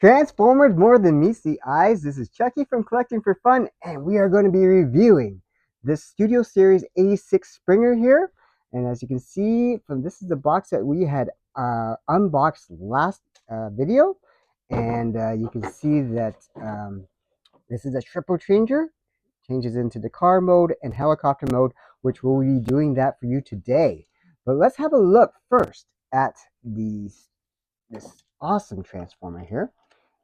Transformers More Than Meets the Eyes. This is Chucky from Collecting for Fun, and we are going to be reviewing this Studio Series 86 Springer here. And as you can see, this is the box that we had unboxed last video. And you can see that this is a triple changer, changes into the car mode and helicopter mode, which we'll be doing that for you today. But let's have a look first at this awesome Transformer here.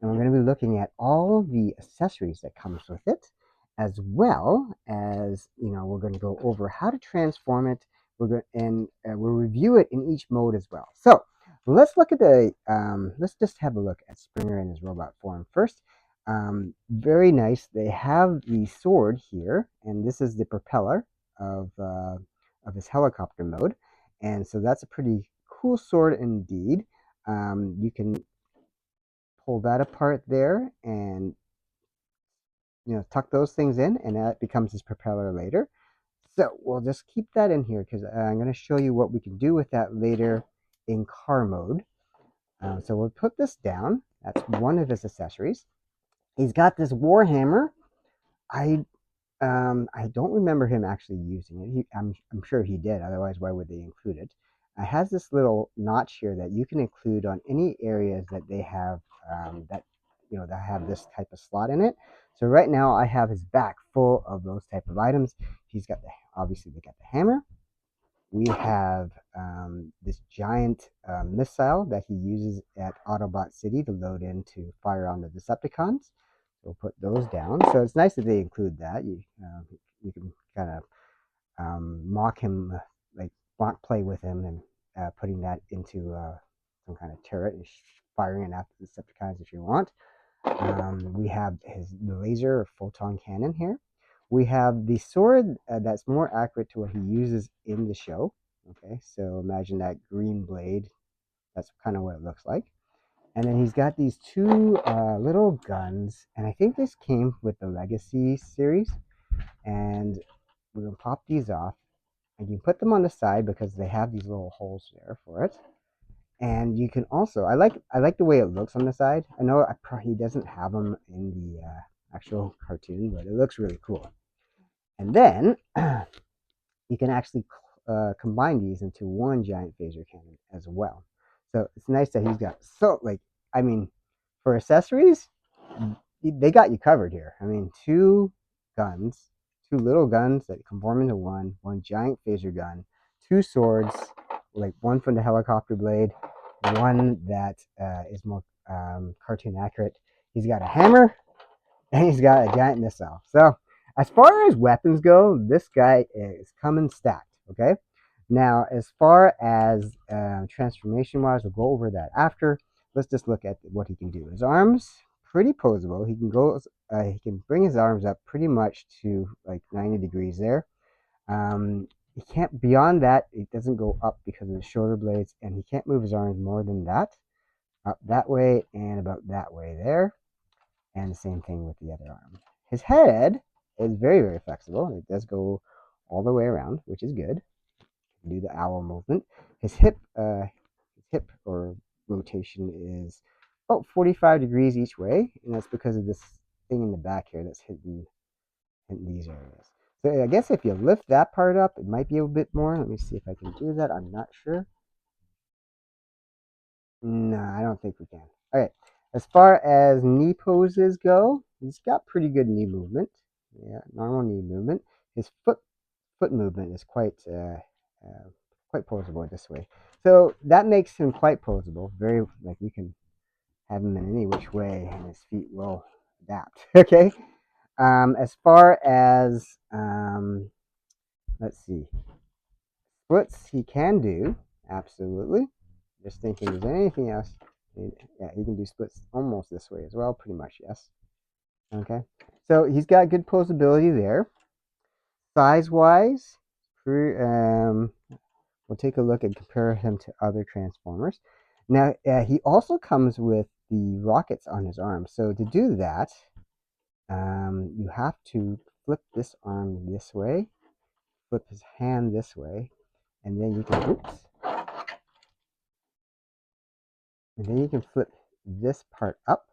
And we're going to be looking at all the accessories that comes with it, as well as, we're going to go over how to transform it. We'll review it in each mode as well. So let's look at let's just have a look at Springer in his robot form first. Very nice. They have the sword here, and this is the propeller of his helicopter mode. And so that's a pretty cool sword indeed. You can pull that apart there and tuck those things in, and that becomes his propeller later. So we'll just keep that in here because I'm going to show you what we can do with that later in car mode. So we'll put this down. That's one of his accessories. He's got this Warhammer. I don't remember him actually using it. I'm sure he did. Otherwise, why would they include it? It has this little notch here that you can include on any areas that they have that have this type of slot in it. So right now I have his back full of those type of items. He's got obviously they got the hammer. We have this giant missile that he uses at Autobot City to load in to fire on the Decepticons. We'll put those down. So it's nice that they include that. You can kind of mock him, like mock play with him, and putting that into some kind of turret and firing it after the Decepticons if you want. We have the laser or photon cannon here. We have the sword that's more accurate to what he uses in the show. Okay, so imagine that green blade. That's kind of what it looks like. And then he's got these two little guns, and I think this came with the Legacy series. And we're gonna pop these off, and you put them on the side because they have these little holes there for it. And you can also, I like the way it looks on the side. I know he doesn't have them in the actual cartoon, but it looks really cool. And then you can actually combine these into one giant phaser cannon as well. So it's nice that he's got for accessories, they got you covered here. I mean, two little guns that conform into one giant phaser gun, two swords, like one from the helicopter blade, one that is more cartoon accurate. He's got a hammer, and he's got a giant missile. So as far as weapons go, this guy is coming stacked, okay? Now, as far as transformation-wise, we'll go over that after. Let's just look at what he can do. His arms, pretty posable. He can bring his arms up pretty much to like 90 degrees there. He can't, beyond that, it doesn't go up because of the shoulder blades, and he can't move his arms more than that. Up that way and about that way there. And the same thing with the other arm. His head is very, very flexible. It does go all the way around, which is good. Do the owl movement. His hip or rotation is about 45 degrees each way, and that's because of this thing in the back here that's hidden in these areas. So I guess if you lift that part up, it might be a bit more. Let me see if I can do that. I'm not sure. No, I don't think we can. All right. As far as knee poses go, he's got pretty good knee movement. Yeah, normal knee movement. His foot movement is quite posable this way. So that makes him quite posable. Very, like, you can have him in any which way, and his feet will adapt. Okay. As far as let's see, splits he can do absolutely. Just thinking, is there anything else? Yeah, he can do splits almost this way as well, pretty much, yes. Okay, so he's got good posability there. Size-wise, we'll take a look and compare him to other Transformers. Now, he also comes with the rockets on his arm. So to do that, you have to flip this arm this way, flip his hand this way, and then you can, and then you can flip this part up,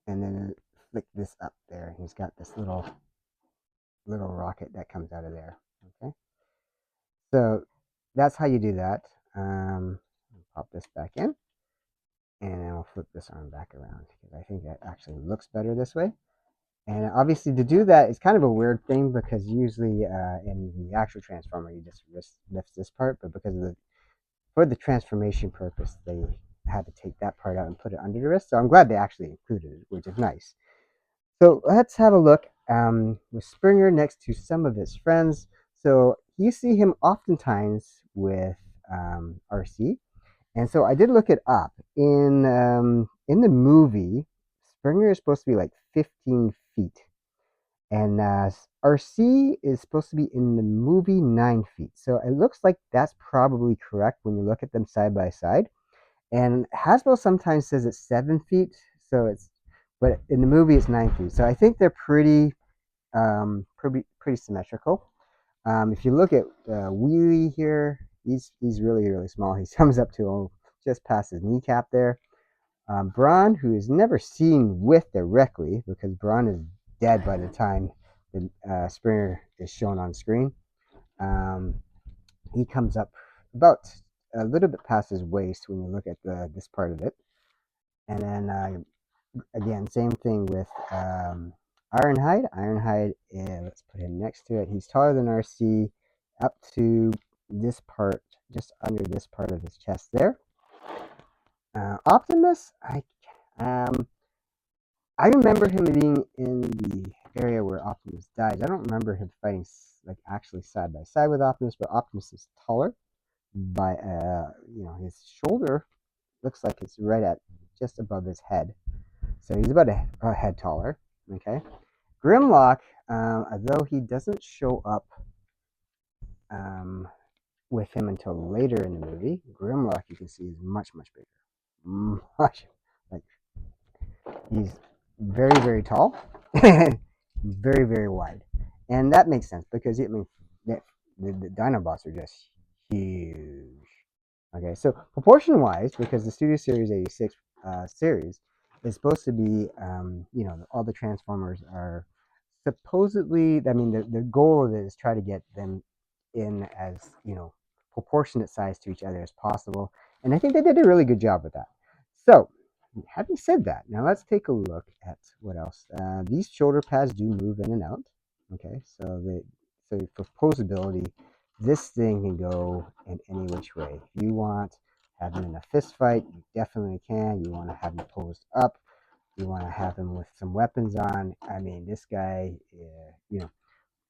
and then flick this up there. He's got this little rocket that comes out of there. Okay, so that's how you do that. Pop this back in, and then I'll flip this arm back around because I think that actually looks better this way. And obviously, to do that is kind of a weird thing because usually in the actual transformer, you just lift this part, but because of for the transformation purpose, they had to take that part out and put it under the wrist. So I'm glad they actually included it, which is nice. So let's have a look with Springer next to some of his friends. So you see him oftentimes with RC. And so I did look it up. In the movie, Springer is supposed to be like 15 feet. And RC is supposed to be in the movie 9 feet. So it looks like that's probably correct when you look at them side by side. And Hasbro sometimes says it's 7 feet. So but in the movie it's 9 feet. So I think they're pretty symmetrical. If you look at Wheelie here, he's really small. He comes up to just past his kneecap there. Brawn, who is never seen with directly because Brawn is dead by the time the Springer is shown on screen. He comes up about a little bit past his waist when you look at this part of it. And then again, same thing with Ironhide. Ironhide, let's put him next to it. He's taller than RC up to this part, just under this part of his chest there. Optimus, I remember him being in the area where Optimus dies. I don't remember him fighting like actually side by side with Optimus, but Optimus is taller by his shoulder looks like it's right at just above his head. So he's about a head taller. Okay. Grimlock, although he doesn't show up with him until later in the movie, Grimlock you can see is much bigger. Much like he's very tall, very wide, and that makes sense because the Dinobots are just huge. Okay, so proportion wise, because the Studio Series 86 series is supposed to be, all the Transformers are supposedly, I mean, the goal of it is try to get them in as, proportionate size to each other as possible. And I think they did a really good job with that. So, having said that, now let's take a look at what else. These shoulder pads do move in and out. Okay, so for posability, this thing can go in any which way. If you want to have him in a fist fight, you definitely can. You want to have him posed up. You want to have him with some weapons on. I mean, this guy,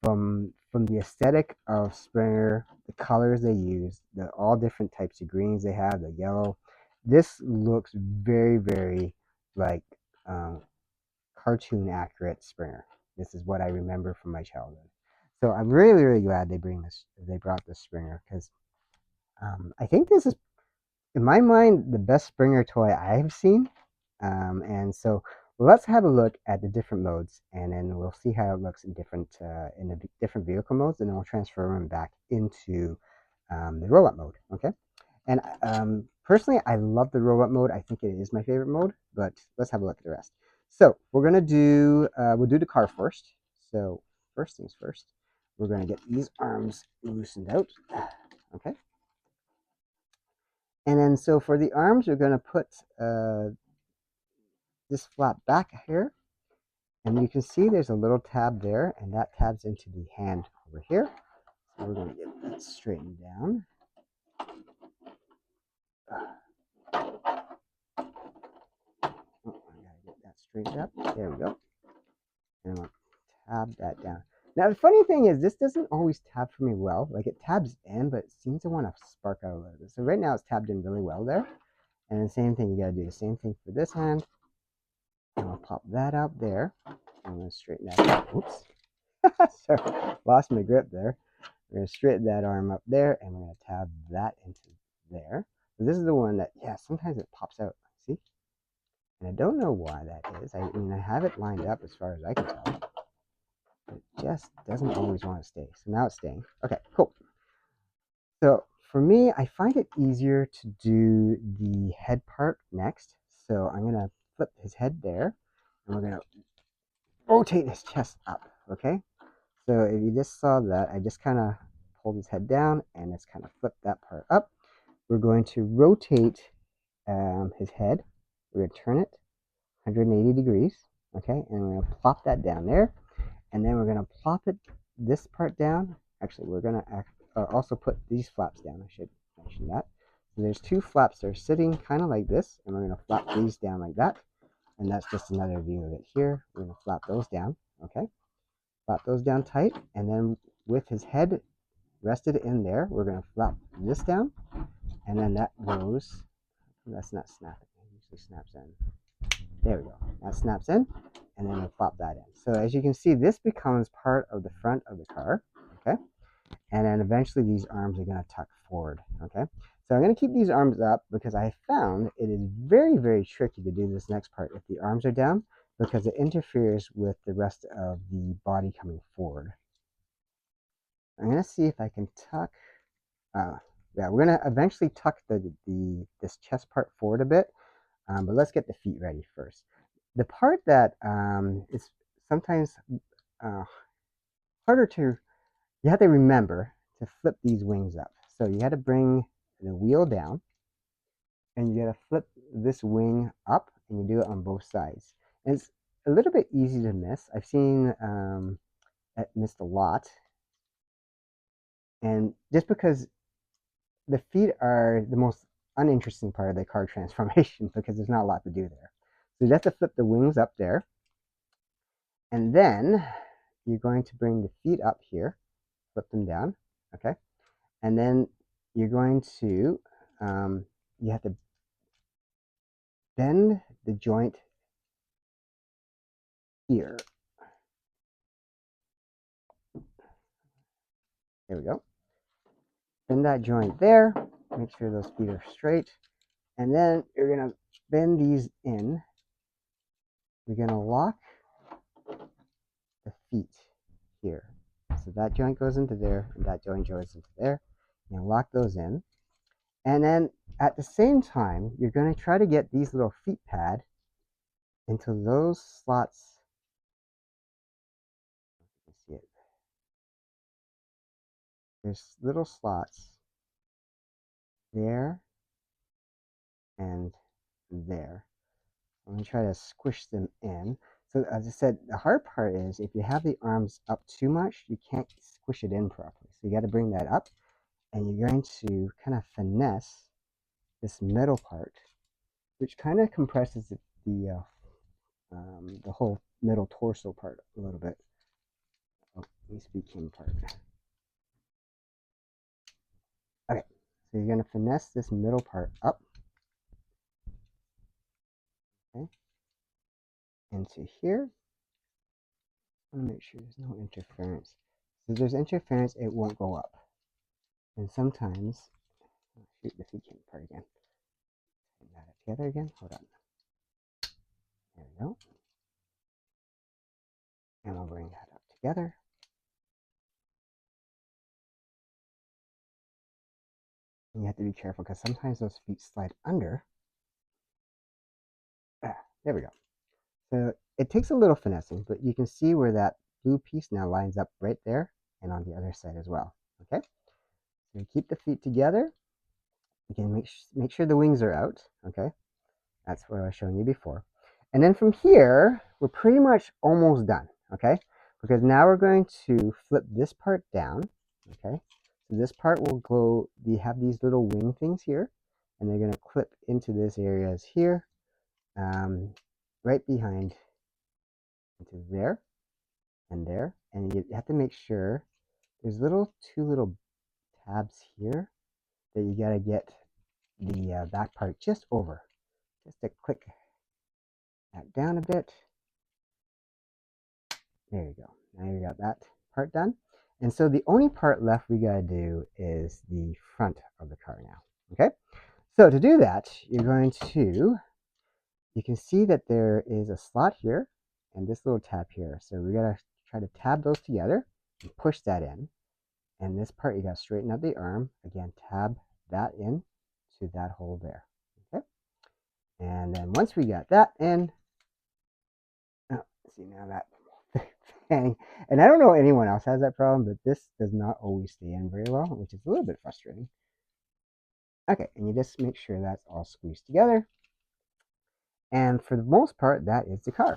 from the aesthetic of Springer, the colors they use, the all different types of greens they have, the yellow. This looks very like cartoon accurate Springer. This is what I remember from my childhood. So I'm really glad they brought this Springer because I think this is, in my mind, the best Springer toy I've seen. And so let's have a look at the different modes, and then we'll see how it looks in the different vehicle modes, and then we'll transfer them back into the robot mode. Okay. And personally, I love the robot mode. I think it is my favorite mode. But let's have a look at the rest. So we're gonna we'll do the car first. So first things first, we're gonna get these arms loosened out. Okay. And then so for the arms, we're gonna put this flap back here, and you can see there's a little tab there, and that tabs into the hand over here. So we're gonna get that straightened down. Oh, I gotta get that straightened up. There we go. And we'll tab that down. Now the funny thing is, this doesn't always tab for me well. Like it tabs in, but it seems to want to spark out a little bit. So right now it's tabbed in really well there. And the same thing, you gotta do the same thing for this hand. And I'll pop that out there. I'm gonna straighten that up. Oops. Sorry, lost my grip there. We're gonna straighten that arm up there, and we're gonna tab that into there. So this is the one that, yeah, sometimes it pops out. See? And I don't know why that is. I mean, I have it lined up as far as I can tell. It just doesn't always want to stay. So now it's staying. Okay, cool. So for me, I find it easier to do the head part next. So I'm gonna flip his head there, And we're going to rotate his chest up, okay? So if you just saw that, I just kind of pulled his head down and it's kind of flipped that part up. We're going to rotate his head. We're going to turn it 180 degrees, okay? And we're going to plop that down there. And then we're going to plop it, this part down. Actually, we're going to also put these flaps down. I should mention that. So there's two flaps that are sitting kind of like this, and we're going to flap these down like that. And that's just another view of it here. We're going to flap those down, okay? Flap those down tight, and then with his head rested in there, we're going to flap this down, and then that goes, that's not snapping, it usually snaps in. There we go, that snaps in, and then we'll flop that in. So as you can see, this becomes part of the front of the car, okay? And then eventually these arms are going to tuck forward, okay? So I'm going to keep these arms up because I found it is very, very tricky to do this next part if the arms are down, because it interferes with the rest of the body coming forward. I'm going to see if I can tuck, yeah, we're going to eventually tuck this chest part forward a bit, but let's get the feet ready first. The part that is sometimes harder to, you have to remember to flip these wings up. So you got to bring the wheel down, and you got to flip this wing up, and you do it on both sides. And it's a little bit easy to miss. I've seen it missed a lot, and just because the feet are the most uninteresting part of the car transformation because there's not a lot to do there. So you have to flip the wings up there, and then you're going to bring the feet up here, flip them down, okay? And then you're going to, you have to bend the joint here. There we go. Bend that joint there. Make sure those feet are straight. And then you're going to bend these in. You're going to lock the feet here. So that joint goes into there, and that joint goes into there. You lock those in. And then at the same time, you're going to try to get these little feet pad into those slots. You see it. There's little slots there and there. I'm going to try to squish them in. So as I said, the hard part is if you have the arms up too much, you can't squish it in properly. So you got to bring that up, and you're going to kind of finesse this middle part, which kind of compresses the whole middle torso part a little bit. Oh, needs to be king part. Okay, so you're going to finesse this middle part up, okay, into here. I want to make sure there's no interference. So if there's interference, it won't go up. And sometimes, shoot the feet king part again. Put that together again. Hold on. There we go. And I'll bring that up together. And you have to be careful because sometimes those feet slide under. There we go. So it takes a little finessing, but you can see where that blue piece now lines up right there and on the other side as well. Okay. So you keep the feet together. You can make sure the wings are out. Okay. That's what I was showing you before. And then from here, we're pretty much almost done. Okay. Because now we're going to flip this part down. Okay. So this part will go, we have these little wing things here, and they're going to clip into this areas here, right behind into there and there. And you have to make sure there's two little tabs here that you got to get the back part just over. Just to click that down a bit. There you go. Now you got that part done. And so the only part left we got to do is the front of the car now. Okay. So to do that, you're going to, you can see that there is a slot here and this little tab here. So we got to try to tab those together and push that in. And this part, you got to straighten out the arm. Again, tab that in to that hole there. Okay. And then once we got that in, see now that fanning, and I don't know if anyone else has that problem, but this does not always stay in very well, which is a little bit frustrating. Okay, and you just make sure that's all squeezed together. And for the most part, that is the car.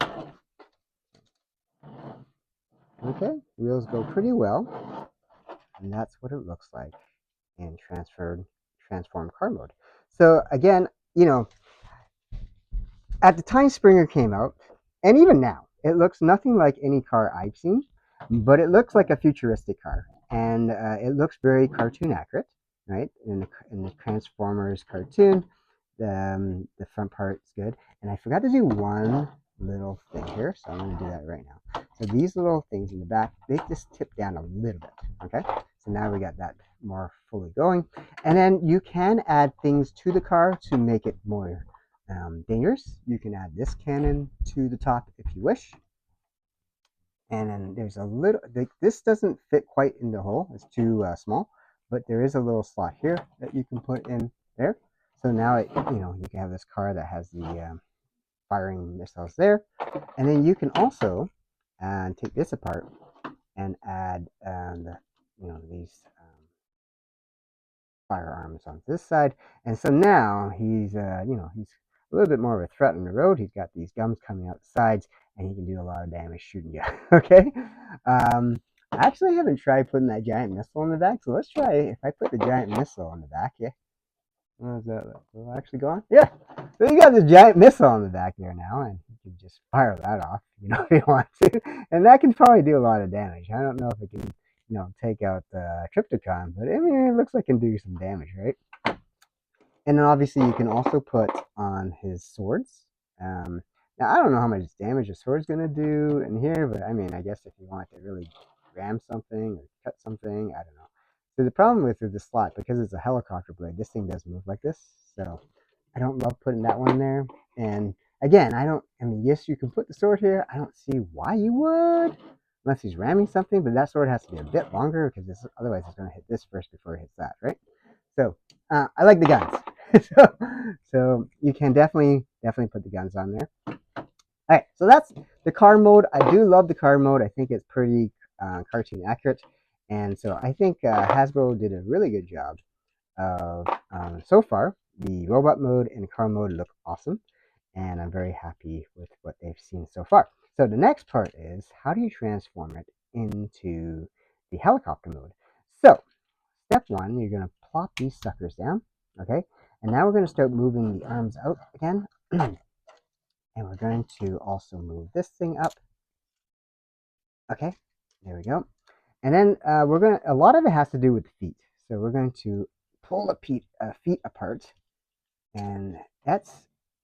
Okay, wheels go pretty well, and that's what it looks like in transformed car mode. So again, you know, at the time Springer came out, and even now, it looks nothing like any car I've seen, but it looks like a futuristic car, and it looks very cartoon accurate, right? In the Transformers cartoon, the front part's good, and I forgot to do one little thing here, so I'm going to do that right now. So these little things in the back, they just tip down a little bit, okay? So now we got that more fully going, and then you can add things to the car to make it more dangerous. You can add this cannon to the top if you wish. And then there's a little, this doesn't fit quite in the hole, it's too small, but there is a little slot here that you can put in there. So now you can have this car that has the firing missiles there. And then you can also take this apart and add these firearms on this side. And so now he's he's a little bit more of a threat on the road. He's got these gums coming out the sides, and he can do a lot of damage shooting you. Okay. I actually haven't tried putting that giant missile on the back, so let's try if I put the giant missile on the back. Yeah. Is that will actually go on? Yeah. So you got this giant missile on the back there now, and you can just fire that off, if you want to. And that can probably do a lot of damage. I don't know if it can, take out Trypticon, but I mean, it looks like it can do some damage, right? And then obviously you can also put on his swords. Now I don't know how much damage a sword's gonna do in here, but I mean, I guess if you want to really ram something or cut something, I don't know. So the problem with the slot, because it's a helicopter blade, this thing does move like this. So I don't love putting that one there. And again, I mean, yes, you can put the sword here. I don't see why you would, unless he's ramming something, but that sword has to be a bit longer because otherwise it's going to hit this first before it hits that, right? So I like the guns. so you can definitely put the guns on there. All right, so that's the car mode. I do love the car mode. I think it's pretty cartoon accurate. And so I think Hasbro did a really good job of so far. The robot mode and car mode look awesome, and I'm very happy with what they've seen so far. So the next part is, how do you transform it into the helicopter mode? So step one, you're going to plop these suckers down, okay? And now we're going to start moving the arms out again. And we're going to also move this thing up. Okay, there we go. And then a lot of it has to do with the feet. So we're going to pull the feet apart. And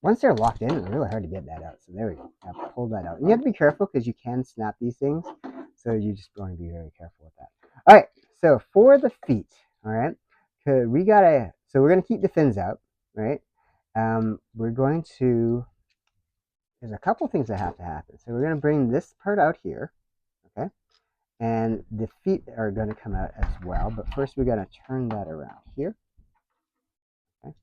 once they're locked in, it's really hard to get that out. So there we go. Now pull that out. And you have to be careful because you can snap these things. So you just want to be very careful with that. All right, so for the feet, all right, so we're going to keep the fins out, right? We're going to, there's a couple things that have to happen. So we're going to bring this part out here, okay? And the feet are going to come out as well. But first we're going to turn that around here. Okay?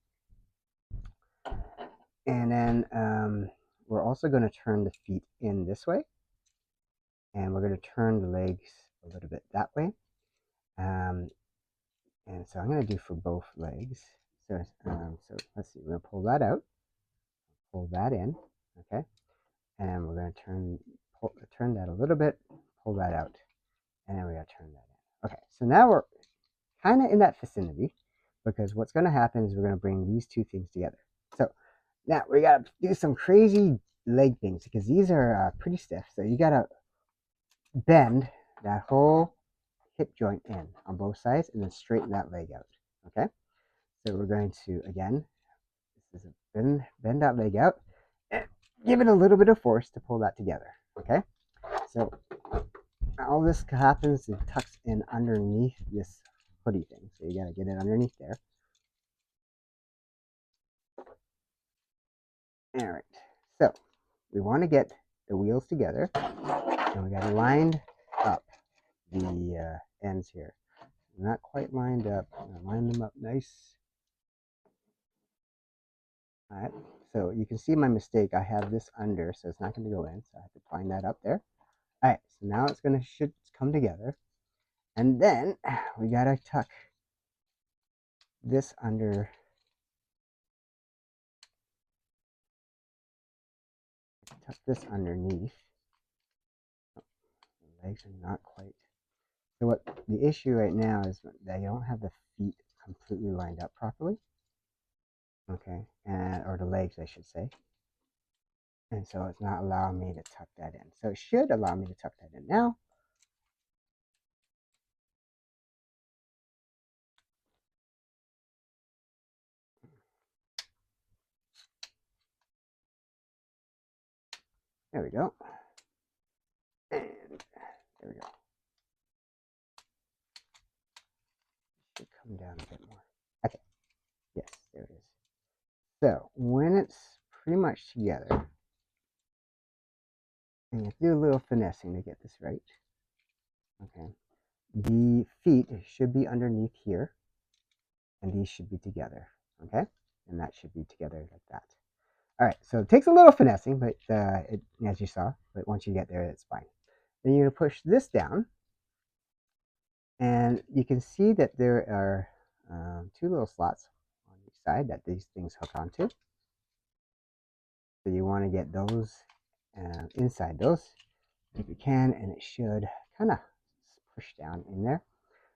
And then we're also going to turn the feet in this way. And we're going to turn the legs a little bit that way. And so I'm going to do for both legs. So let's see, we're going to pull that out, pull that in, okay? And we're going to turn that a little bit, pull that out, and then we're going to turn that in. Okay, so now we're kind of in that vicinity, because what's going to happen is we're going to bring these two things together. So now we got to do some crazy leg things, because these are pretty stiff. So you got to bend that whole hip joint in on both sides and then straighten that leg out, okay? So we're going to, again, this is bend that leg out and give it a little bit of force to pull that together, okay? So all this happens, it tucks in underneath this hoodie thing. So you got to get it underneath there. All right, so we want to get the wheels together, and we got to line up the ends here. Not quite lined up. Line them up nice. All right, so you can see my mistake. I have this under, so it's not going to go in. So I have to line that up there. All right, so now it's gonna should come together, and then we gotta tuck this under. Tuck this underneath. Oh, the legs are not quite. So what the issue right now is that you don't have the feet completely lined up properly. Okay, or the legs, I should say. And so it's not allowing me to tuck that in. So it should allow me to tuck that in now. There we go. And there we go. Should come down a bit more. Okay. Yes, there it is. So when it's pretty much together, and you have to do a little finessing to get this right. Okay. The feet should be underneath here, and these should be together. Okay. And that should be together like that. All right, so it takes a little finessing, but as you saw, but once you get there, it's fine. Then you're going to push this down, and you can see that there are two little slots on each side that these things hook onto. So you want to get those inside those if you can, and it should kind of push down in there.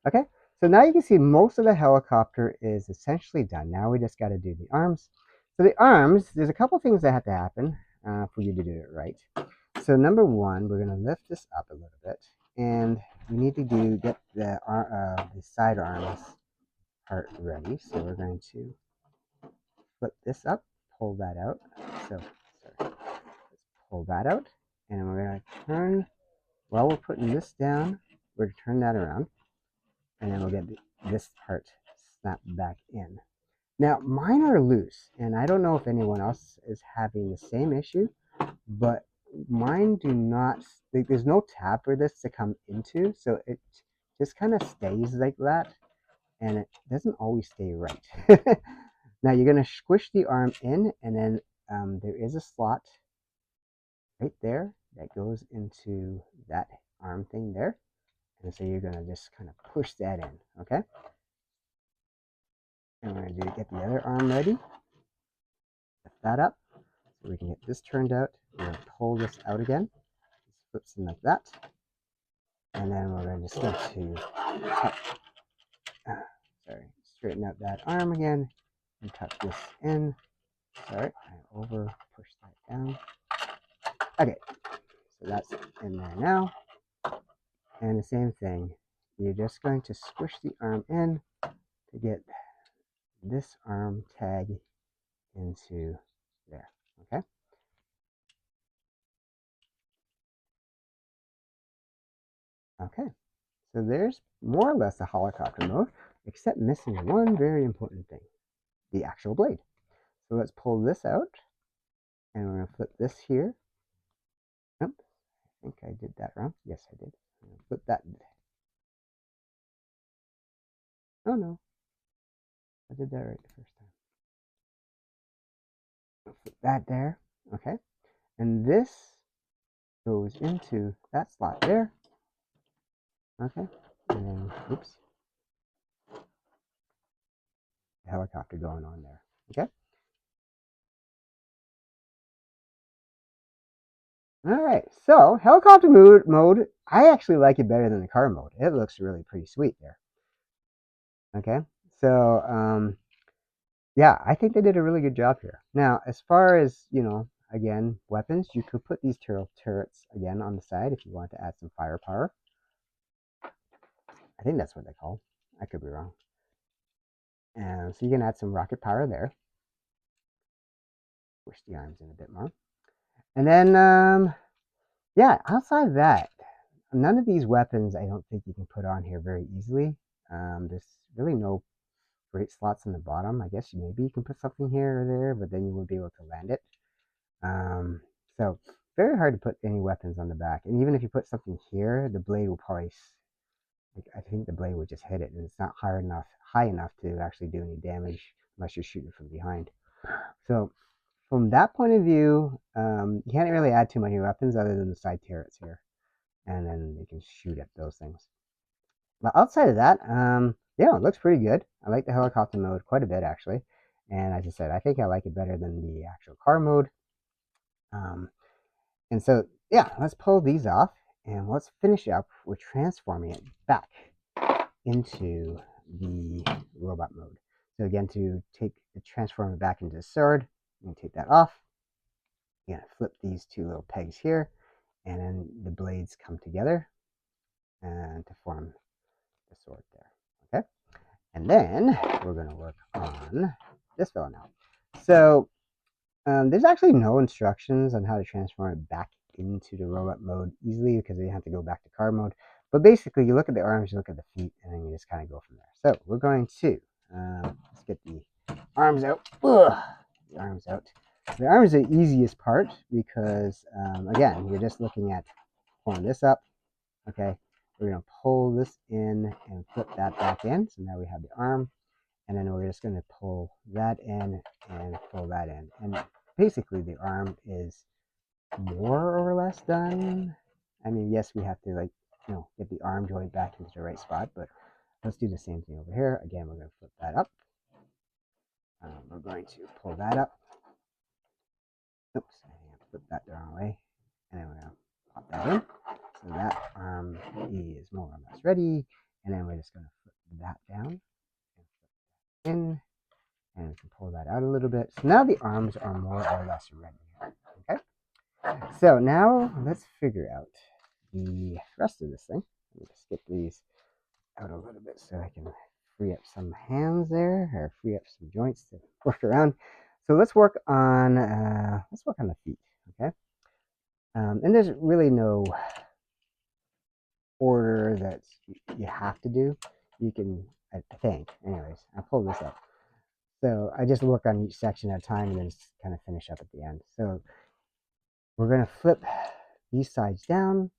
Okay, so now you can see most of the helicopter is essentially done. Now we just got to do the arms. So the arms, there's a couple things that have to happen for you to do it right. So number one, we're going to lift this up a little bit, and we need to get the side arms part ready. So we're going to flip this up, pull that out. So sorry, let's pull that out, and we're going to turn. While we're putting this down, we're going to turn that around, and then we'll get this part snapped back in. Now, mine are loose, and I don't know if anyone else is having the same issue, but mine do not, there's no tab for this to come into, so it just kind of stays like that, and it doesn't always stay right. Now, you're going to squish the arm in, and then there is a slot right there that goes into that arm thing there, and so you're going to just kind of push that in, okay? And we're going to get the other arm ready. Lift that up so we can get this turned out. We're going to pull this out again. This flips in like that. And then we're going to just go to straighten out that arm again and tuck this in. Sorry, I over pushed that down. Okay, so that's in there now. And the same thing, you're just going to squish the arm in to get this arm tag into there, okay? Okay, so there's more or less a helicopter mode, except missing one very important thing, the actual blade. So let's pull this out, and we're going to flip this here. Nope, I think I did that wrong. Yes, I did. I'm going to flip that. Oh no, I did that right the first time. I'll flip that there, okay? And this goes into that slot there, okay? And then, oops, the helicopter going on there, okay? All right, so helicopter mode, I actually like it better than the car mode. It looks really pretty sweet there. Okay, so yeah, I think they did a really good job here. Now, as far as, you know, again, weapons, you could put these turrets again on the side if you want to add some firepower. I think that's what they call. I could be wrong. And so you can add some rocket power there. Push the arms in a bit more. And then, yeah, outside of that, none of these weapons I don't think you can put on here very easily. There's really no great slots in the bottom. I guess maybe you can put something here or there, but then you won't be able to land it. So very hard to put any weapons on the back. And even if you put something here, the blade will probably, I think the blade would just hit it, and it's not high enough to actually do any damage unless you're shooting from behind. So from that point of view, you can't really add too many weapons other than the side turrets here. And then you can shoot at those things. But outside of that, yeah, it looks pretty good. I like the helicopter mode quite a bit, actually. And as I said, I think I like it better than the actual car mode. And so, yeah, let's pull these off and let's finish up with transforming it back into the robot mode. So again, to transform it back into the sword, you can take that off. You're gonna flip these two little pegs here, and then the blades come together and to form the sword there. Okay, and then we're gonna work on this fellow now. So there's actually no instructions on how to transform it back into the robot mode easily because you have to go back to car mode. But basically, you look at the arms, you look at the feet, and then you just kind of go from there. So we're going to let's get the arms out. Ugh, the arms out. The arms are the easiest part because again, you're just looking at pulling this up. Okay, we're gonna pull this in and flip that back in. So now we have the arm, and then we're just gonna pull that in and pull that in, and basically the arm is more or less done. I mean, yes, we have to get the arm joint back into the right spot, but let's do the same thing over here. Again, we're going to flip that up. We're going to pull that up. Oops, I have to flip that the wrong way. And then we're going to pop that in. So that arm is more or less ready. And then we're just going to flip that down and flip that in. And we can pull that out a little bit. So now the arms are more or less ready here. Okay. So now let's figure out the rest of this thing. Let me just get these out a little bit so I can free up some hands there, or free up some joints to work around. So let's work on the feet, okay? And there's really no order that you have to do. You can, I think, anyways. I'll pull this up. So I just work on each section at a time and then just kind of finish up at the end. So we're going to flip these sides down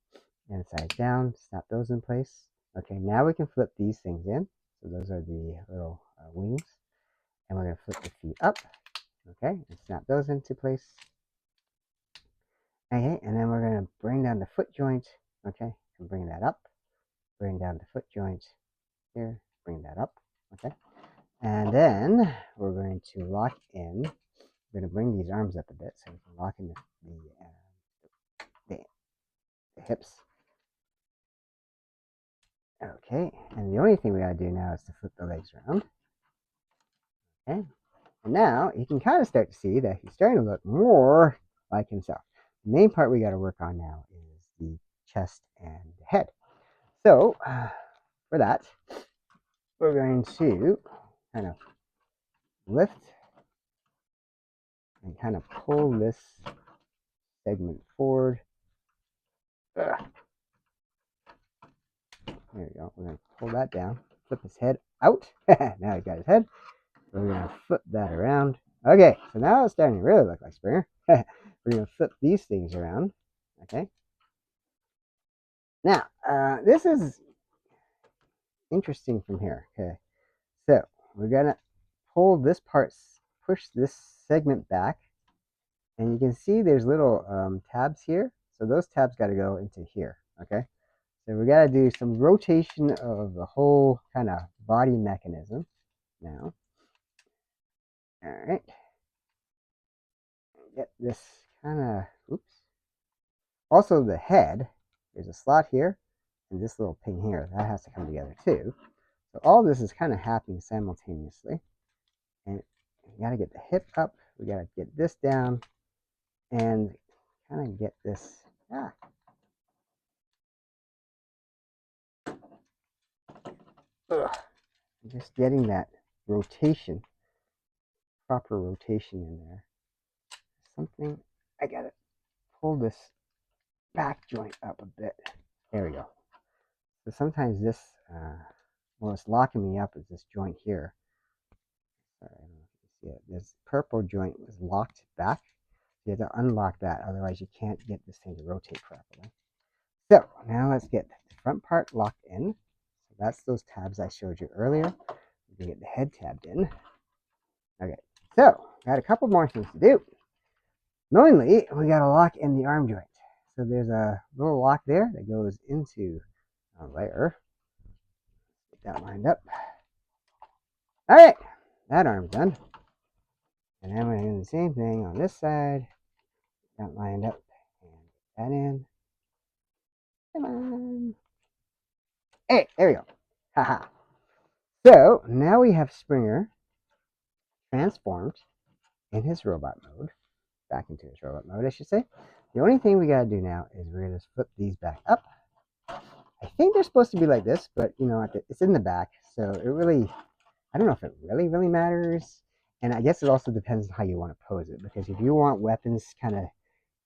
and sides down, snap those in place. Okay, now we can flip these things in. So those are the little wings. And we're going to flip the feet up. Okay, and snap those into place. Okay, and then we're going to bring down the foot joint. Okay, and bring that up. Bring down the foot joint here. Bring that up. Okay, and then we're going to lock in. We're going to bring these arms up a bit so we can lock in the hips. Okay, and the only thing we gotta do now is to flip the legs around. Okay, and now you can kind of start to see that he's starting to look more like himself. The main part we gotta work on now is the chest and the head. So, for that, we're going to kind of lift and kind of pull this segment forward. There we go. We're going to pull that down, flip his head out. Now he's got his head. We're going to flip that around. Okay, so now it's starting to really look like Springer. We're going to flip these things around. Okay. Now, this is interesting from here. Okay. So we're going to pull this part, push this segment back. And you can see there's little tabs here. So those tabs got to go into here. Okay. So we got to do some rotation of the whole kind of body mechanism now. All right. Get this kind of, oops. Also the head, there's a slot here and this little pin here. That has to come together too. So all this is kind of happening simultaneously. And we got to get the hip up. We got to get this down and kind of get this. Just getting that rotation, proper rotation in there. Something, I gotta pull this back joint up a bit. There we go. So sometimes this, what's locking me up is this joint here. Sorry, I don't know if you can see it. This purple joint was locked back. You have to unlock that, otherwise you can't get this thing to rotate properly. So now let's get the front part locked in. So that's those tabs I showed you earlier. We can get the head tabbed in. Okay, so got a couple more things to do. Knowingly, we got a lock in the arm joint. So there's a little lock there that goes into there. Get that lined up. All right, that arm's done. And then we're going to do the same thing on this side. That lined up. And get that in. Come on. Hey, there we go. Haha. So now we have Springer transformed in his robot mode. Back into his robot mode, I should say. The only thing we got to do now is we're going to flip these back up. I think they're supposed to be like this, but you know, it's in the back. So it really, I don't know if it really matters. And I guess it also depends on how you want to pose it. Because if you want weapons kind of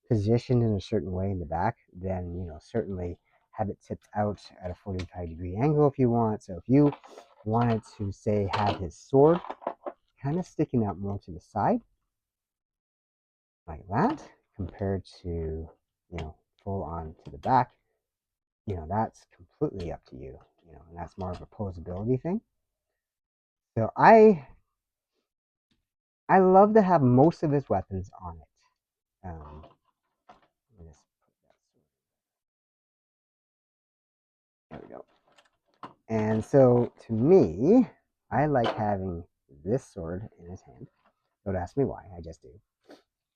positioned in a certain way in the back, then you know certainly have it tipped out at a 45-degree angle if you want. So if you wanted to say have his sword kind of sticking out more to the side like that compared to full on to the back, that's completely up to you, and that's more of a posability thing. So I love to have most of his weapons on it. There we go. And so to me, I like having this sword in his hand. Don't ask me why, I just do.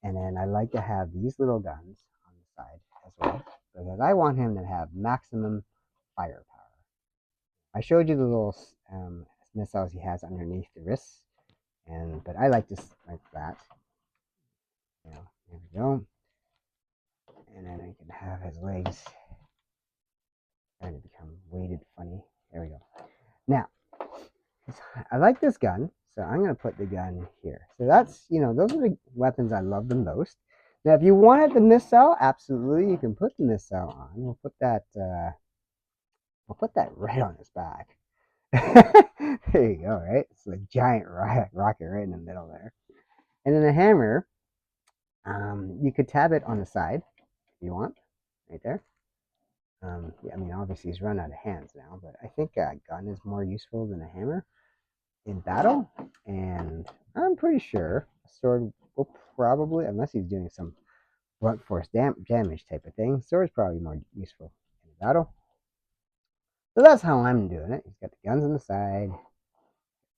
And then I like to have these little guns on the side as well, because I want him to have maximum firepower. I showed you the little missiles he has underneath the wrists, but I like this like that. There we go. And then I can have his legs trying to become weighted funny. There we go. Now, I like this gun, so I'm going to put the gun here. So that's, those are the weapons I love the most. Now, if you wanted the missile, absolutely, you can put the missile on. We'll put that right on his back. There you go, right? It's a giant rocket right in the middle there. And then the hammer, you could tab it on the side if you want, right there. Yeah, I mean, obviously he's run out of hands now, but I think a gun is more useful than a hammer in battle. And I'm pretty sure a sword will probably, unless he's doing some blunt force damage type of thing, sword's probably more useful in battle. So that's how I'm doing it. He's got the guns on the side,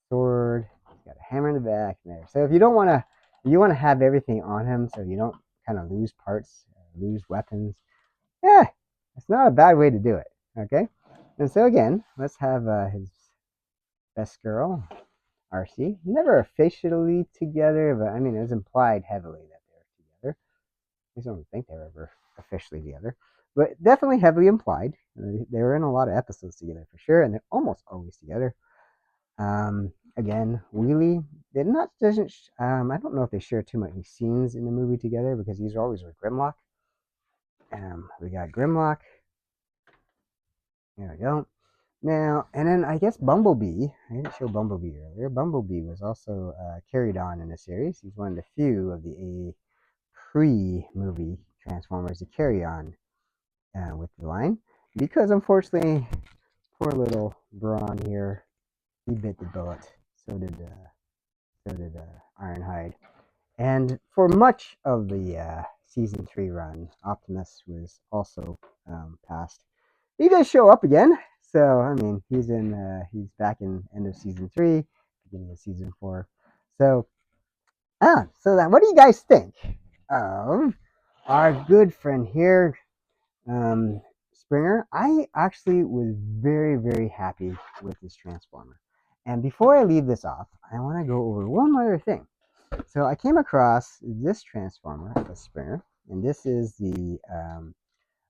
sword, he's got a hammer in the back there. So if you don't want to, you want to have everything on him so you don't kind of lose parts, lose weapons. Yeah, it's not a bad way to do it. Okay, and so again, let's have his best girl, RC. Never officially together, but I mean it's implied heavily that they're together. I don't think they're ever officially together, but definitely heavily implied. They were in a lot of episodes together for sure, and they're almost always together. Again, Wheelie did not doesn't. I don't know if they share too many scenes in the movie together because these are always with Grimlock. We got Grimlock. There we go. Now, and then I guess Bumblebee. I didn't show Bumblebee earlier. Bumblebee was also carried on in the series. He's one of the few of the pre-movie Transformers to carry on with the line, because unfortunately, poor little Brawn here, he bit the bullet. So did Ironhide. And for much of the season 3 run, Optimus was also passed. He does show up again, so I mean he's back in end of season 3, beginning of season 4. So what do you guys think of our good friend here, Springer? I actually was very happy with this Transformer. And before I leave this off, I want to go over one other thing. So I came across this Transformer, the Springer, and this is the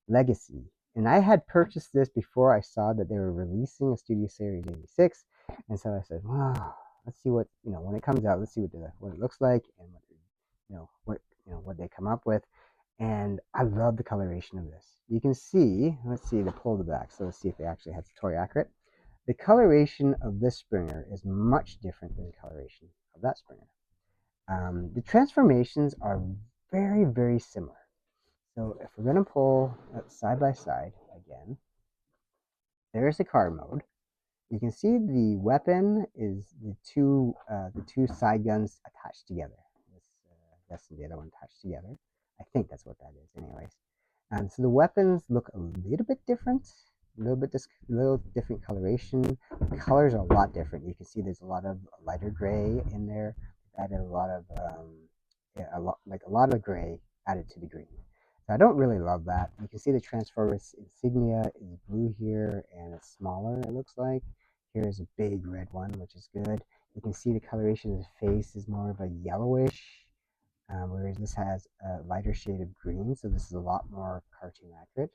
Legacy. And I had purchased this before I saw that they were releasing a Studio Series 86, and so I said, "Wow, let's see what when it comes out. Let's see what it looks like and what they come up with." And I love the coloration of this. You can see. Let's see to pull the back. So let's see if they actually have story accurate. The coloration of this Springer is much different than the coloration of that Springer. The transformations are very similar. So if we're going to pull side by side again, there's the car mode. You can see the weapon is the two side guns attached together. This and the other one attached together. I think that's what that is, anyways. And so the weapons look a little bit different, a little different coloration. The colors are a lot different. You can see there's a lot of lighter gray in there. Added a lot of yeah, a lot of gray added to the green. So I don't really love that. You can see the Transformers insignia is blue here and it's smaller, it looks like. Here's a big red one, which is good. You can see the coloration of his face is more of a yellowish, whereas this has a lighter shade of green, so this is a lot more cartoon accurate.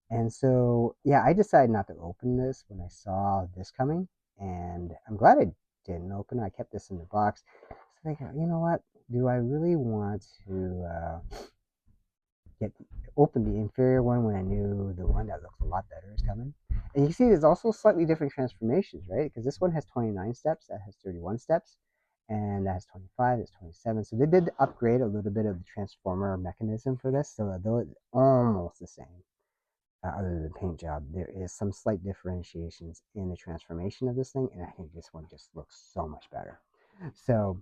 And so, yeah, I decided not to open this when I saw this coming, and I'm glad I didn't open it. I kept this in the box. So I go, you know what? Do I really want to get open the inferior one when I knew the one that looks a lot better is coming? And you see, there's also slightly different transformations, right? Because this one has 29 steps, that has 31 steps, and that has 25, it's 27. So they did upgrade a little bit of the transformer mechanism for this, so although it's almost the same, other than the paint job, there is some slight differentiations in the transformation of this thing, and I think this one just looks so much better. So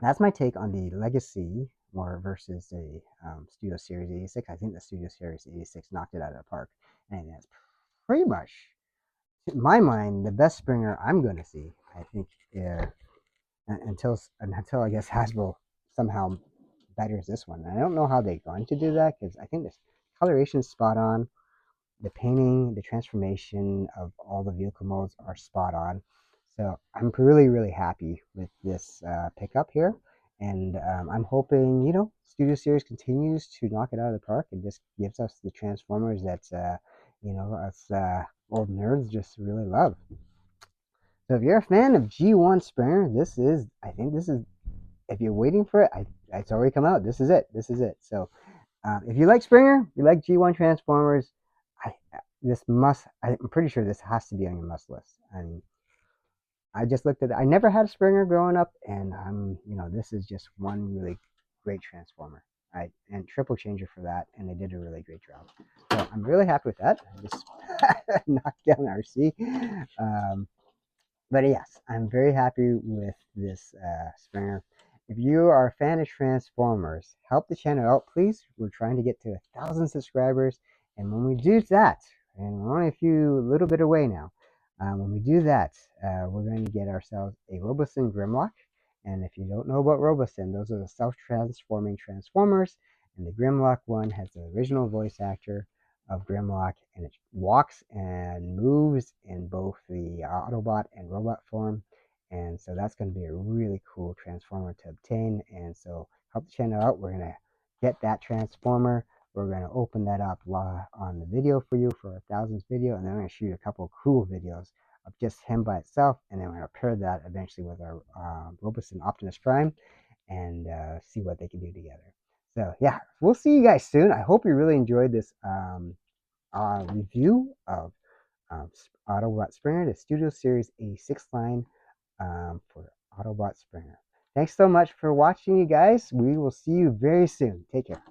that's my take on the Legacy more versus the Studio Series 86. I think the Studio Series 86 knocked it out of the park, and that's pretty much, in my mind, the best Springer I'm going to see. I think until I guess Hasbro somehow betters this one. And I don't know how they're going to do that because I think this coloration is spot on. The painting, the transformation of all the vehicle modes are spot on. So I'm really, really happy with this pickup here. And I'm hoping, Studio Series continues to knock it out of the park and just gives us the Transformers that, us old nerds just really love. So if you're a fan of G1 Springer, I think this is, if you're waiting for it, it's already come out. This is it. This is it. So if you like Springer, you like G1 Transformers, I'm pretty sure this has to be on your must list. And I just looked at it. I never had a Springer growing up, and this is just one really great Transformer. Right, and triple changer for that, and they did a really great job. So I'm really happy with that. I just knocked down RC. But yes, I'm very happy with this Springer. If you are a fan of Transformers, help the channel out, please. We're trying to get to 1,000 subscribers, and when we do that, and we're only a little bit away now, when we do that, we're going to get ourselves a Robosen Grimlock. And if you don't know about Robosen, those are the self-transforming Transformers, and the Grimlock one has the original voice actor of Grimlock, and it walks and moves in both the Autobot and robot form. And so that's going to be a really cool Transformer to obtain. And so help the channel out. We're going to get that Transformer. We're going to open that up on the video for you for a 1,000th video. And then we're going to shoot a couple cool videos of just him by itself. And then we're going to pair that eventually with our Robosen Optimus Prime and see what they can do together. So yeah, we'll see you guys soon. I hope you really enjoyed this review of Autobot Springer, the Studio Series 86 line for Autobot Springer. Thanks so much for watching, you guys. We will see you very soon. Take care.